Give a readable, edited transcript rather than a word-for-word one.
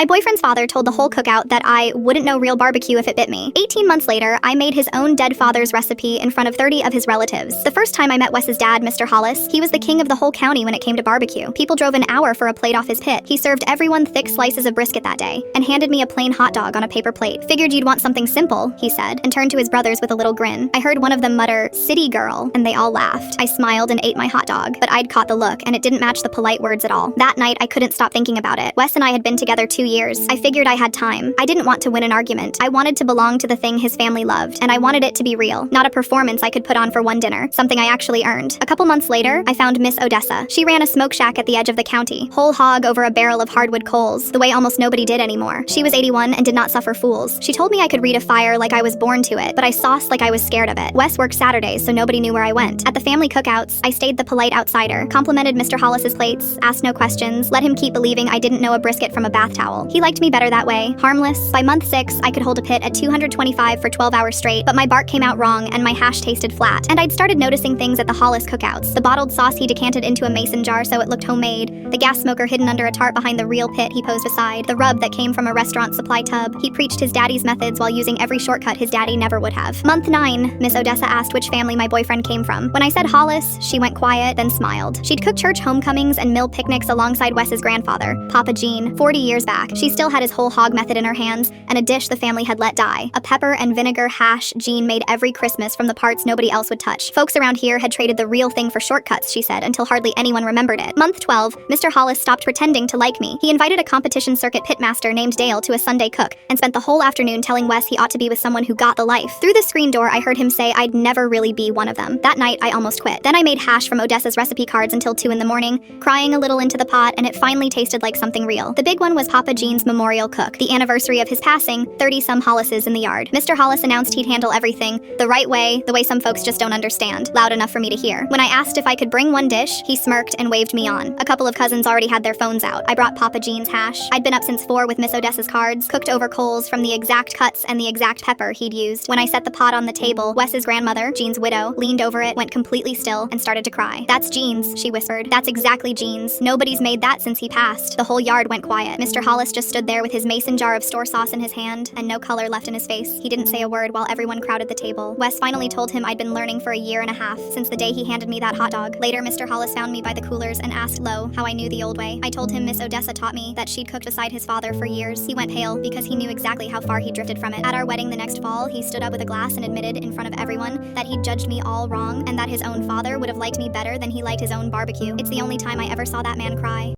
My boyfriend's father told the whole cookout that I wouldn't know real barbecue if it bit me. 18 months later, I made his own dead father's recipe in front of 30 of his relatives. The first time I met Wes's dad, Mr. Hollis, he was the king of the whole county when it came to barbecue. People drove an hour for a plate off his pit. He served everyone thick slices of brisket that day, and handed me a plain hot dog on a paper plate. Figured you'd want something simple, he said, and turned to his brothers with a little grin. I heard one of them mutter, "City girl," and they all laughed. I smiled and ate my hot dog, but I'd caught the look, and it didn't match the polite words at all. That night, I couldn't stop thinking about it. Wes and I had been together 2 years. I figured I had time. I didn't want to win an argument. I wanted to belong to the thing his family loved, and I wanted it to be real, not a performance I could put on for one dinner, something I actually earned. A couple months later, I found Miss Odessa. She ran a smoke shack at the edge of the county, whole hog over a barrel of hardwood coals, the way almost nobody did anymore. She was 81 and did not suffer fools. She told me I could read a fire like I was born to it, but I sauced like I was scared of it. Wes worked Saturdays, so nobody knew where I went. At the family cookouts, I stayed the polite outsider, complimented Mr. Hollis's plates, asked no questions, let him keep believing I didn't know a brisket from a bath towel. He liked me better that way, harmless. By month 6, I could hold a pit at 225 for 12 hours straight, but my bark came out wrong and my hash tasted flat. And I'd started noticing things at the Hollis cookouts. The bottled sauce he decanted into a mason jar so it looked homemade, the gas smoker hidden under a tarp behind the real pit he posed beside, the rub that came from a restaurant supply tub. He preached his daddy's methods while using every shortcut his daddy never would have. Month 9, Miss Odessa asked which family my boyfriend came from. When I said Hollis, she went quiet, then smiled. She'd cooked church homecomings and mill picnics alongside Wes's grandfather, Papa Gene, 40 years back. She still had his whole hog method in her hands, and a dish the family had let die. A pepper and vinegar hash Gene made every Christmas from the parts nobody else would touch. Folks around here had traded the real thing for shortcuts, she said, until hardly anyone remembered it. Month 12, Mr. Hollis stopped pretending to like me. He invited a competition circuit pitmaster named Dale to a Sunday cook, and spent the whole afternoon telling Wes he ought to be with someone who got the life. Through the screen door, I heard him say I'd never really be one of them. That night, I almost quit. Then I made hash from Odessa's recipe cards until 2 in the morning, crying a little into the pot, and it finally tasted like something real. The big one was Papa Gene's memorial cook. The anniversary of his passing, 30-some Hollises in the yard. Mr. Hollis announced he'd handle everything the right way, the way some folks just don't understand, loud enough for me to hear. When I asked if I could bring one dish, he smirked and waved me on. A couple of cousins already had their phones out. I brought Papa Gene's hash. I'd been up since 4 with Miss Odessa's cards, cooked over coals from the exact cuts and the exact pepper he'd used. When I set the pot on the table, Wes's grandmother, Gene's widow, leaned over it, went completely still, and started to cry. "That's Gene's," she whispered. "That's exactly Gene's. Nobody's made that since he passed." The whole yard went quiet. Mr. Hollis just stood there with his mason jar of store sauce in his hand, and no color left in his face. He didn't say a word while everyone crowded the table. Wes finally told him I'd been learning for a year and a half, since the day he handed me that hot dog. Later, Mr. Hollis found me by the coolers and asked low how I knew the old way. I told him Miss Odessa taught me that she'd cooked beside his father for years. He went pale because he knew exactly how far he drifted from it. At our wedding the next fall, he stood up with a glass and admitted in front of everyone that he'd judged me all wrong, and that his own father would have liked me better than he liked his own barbecue. It's the only time I ever saw that man cry.